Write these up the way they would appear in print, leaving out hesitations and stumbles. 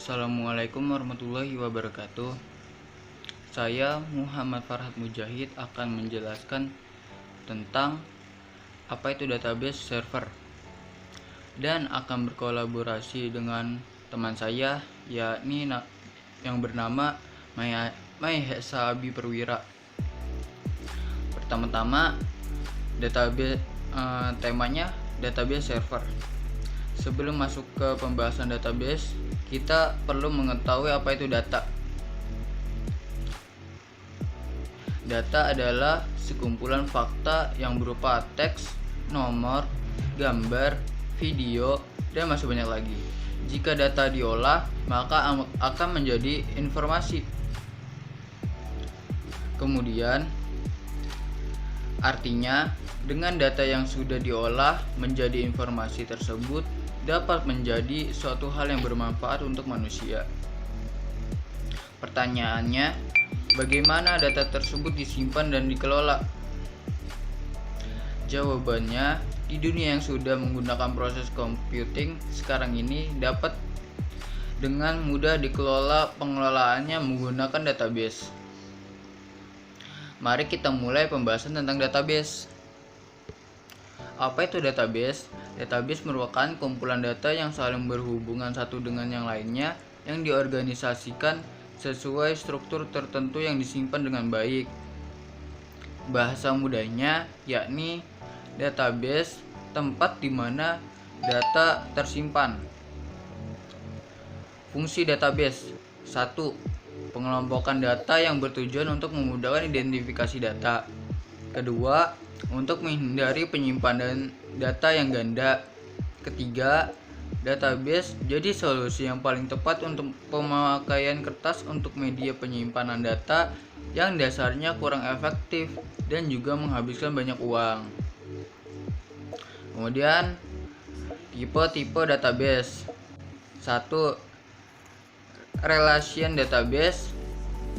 Assalamualaikum warahmatullahi wabarakatuh. Saya Muhammad Farhat Mujahid akan menjelaskan tentang apa itu database server dan akan berkolaborasi dengan teman saya yakni yang bernama Mahesa Abi Perwira. Pertama-tama database temanya database server. Sebelum masuk ke pembahasan database, kita perlu mengetahui apa itu data. Data adalah sekumpulan fakta yang berupa teks, nomor, gambar, video, dan masih banyak lagi. Jika data diolah, maka akan menjadi informasi. Kemudian, artinya dengan data yang sudah diolah menjadi informasi tersebut dapat menjadi suatu hal yang bermanfaat untuk manusia. Pertanyaannya, bagaimana data tersebut disimpan dan dikelola? Jawabannya, di dunia yang sudah menggunakan proses computing sekarang ini dapat dengan mudah dikelola. Pengelolaannya menggunakan database. Mari kita mulai pembahasan tentang database. Apa itu database? Database merupakan kumpulan data yang saling berhubungan satu dengan yang lainnya yang diorganisasikan sesuai struktur tertentu yang disimpan dengan baik. Bahasa mudahnya yakni database tempat di mana data tersimpan. Fungsi database 1. Pengelompokan data yang bertujuan untuk memudahkan identifikasi data. Kedua, untuk menghindari penyimpanan data yang ganda. Ketiga, database jadi solusi yang paling tepat untuk pemakaian kertas untuk media penyimpanan data yang dasarnya kurang efektif dan juga menghabiskan banyak uang. Kemudian, tipe-tipe database. 1. Relation database,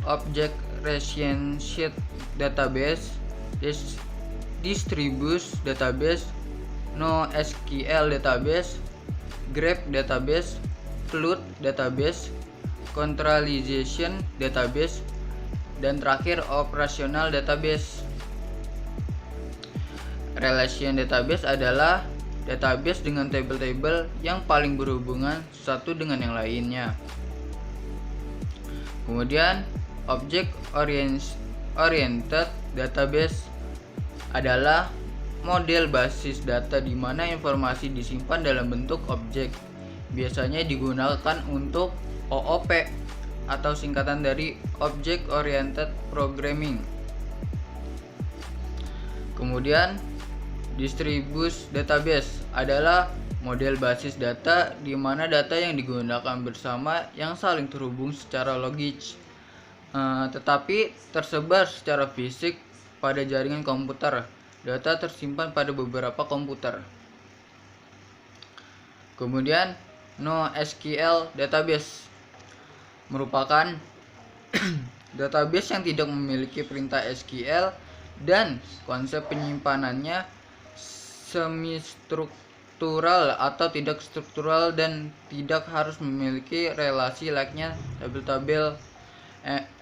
Object Relationship database, Distributed database, NoSQL database, Graph database, Flood database, Containerization database, dan terakhir operational database. Relation database adalah database dengan tabel-tabel yang paling berhubungan satu dengan yang lainnya. Kemudian object oriented database adalah model basis data di mana informasi disimpan dalam bentuk objek. Biasanya digunakan untuk OOP atau singkatan dari Object Oriented Programming. Kemudian distributed database adalah model basis data di mana data yang digunakan bersama yang saling terhubung secara logis, tetapi tersebar secara fisik pada jaringan komputer. Data tersimpan pada beberapa komputer. Kemudian NoSQL database merupakan database yang tidak memiliki perintah SQL dan konsep penyimpanannya semi-struktural atau tidak struktural dan tidak harus memiliki relasi layaknya tabel-tabel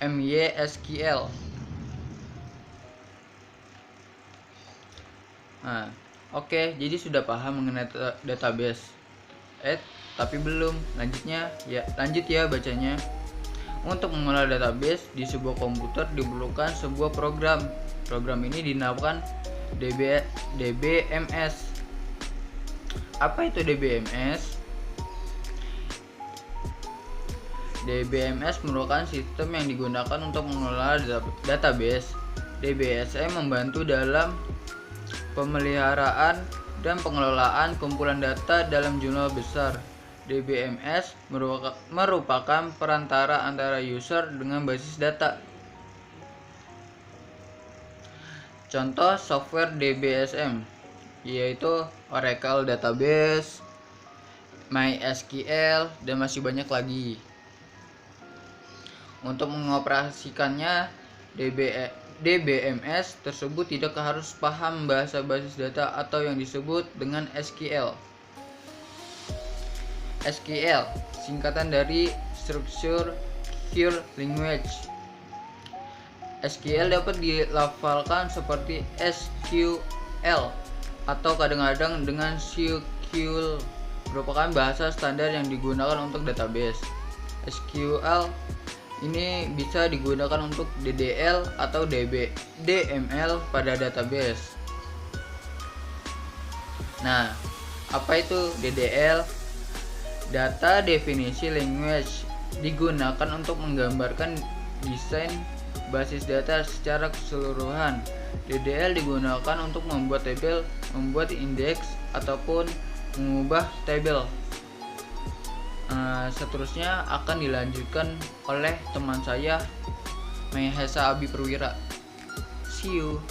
MySQL. Oke, jadi sudah paham mengenai database. Tapi belum. Lanjut ya bacanya. Untuk mengolah database di sebuah komputer diperlukan sebuah program. Program ini dinamakan DBMS. Apa itu DBMS? DBMS merupakan sistem yang digunakan untuk mengelola database. DBMS membantu dalam pemeliharaan dan pengelolaan kumpulan data dalam jumlah besar. DBMS merupakan perantara antara user dengan basis data. Contoh software DBSM yaitu Oracle Database, MySQL, dan masih banyak lagi. Untuk mengoperasikannya, DBMS tersebut tidak harus paham bahasa basis data atau yang disebut dengan SQL. SQL singkatan dari Structure Query Language. SQL dapat dilafalkan seperti SQL atau kadang-kadang dengan SQL, merupakan bahasa standar yang digunakan untuk database. SQL ini bisa digunakan untuk DDL atau DML pada database. Nah, apa itu DDL? Data Definisi Language digunakan untuk menggambarkan desain basis data secara keseluruhan. DDL digunakan untuk membuat tabel, membuat indeks, ataupun mengubah tabel. Seterusnya akan dilanjutkan oleh teman saya, Mahesa Abi Perwira. See you.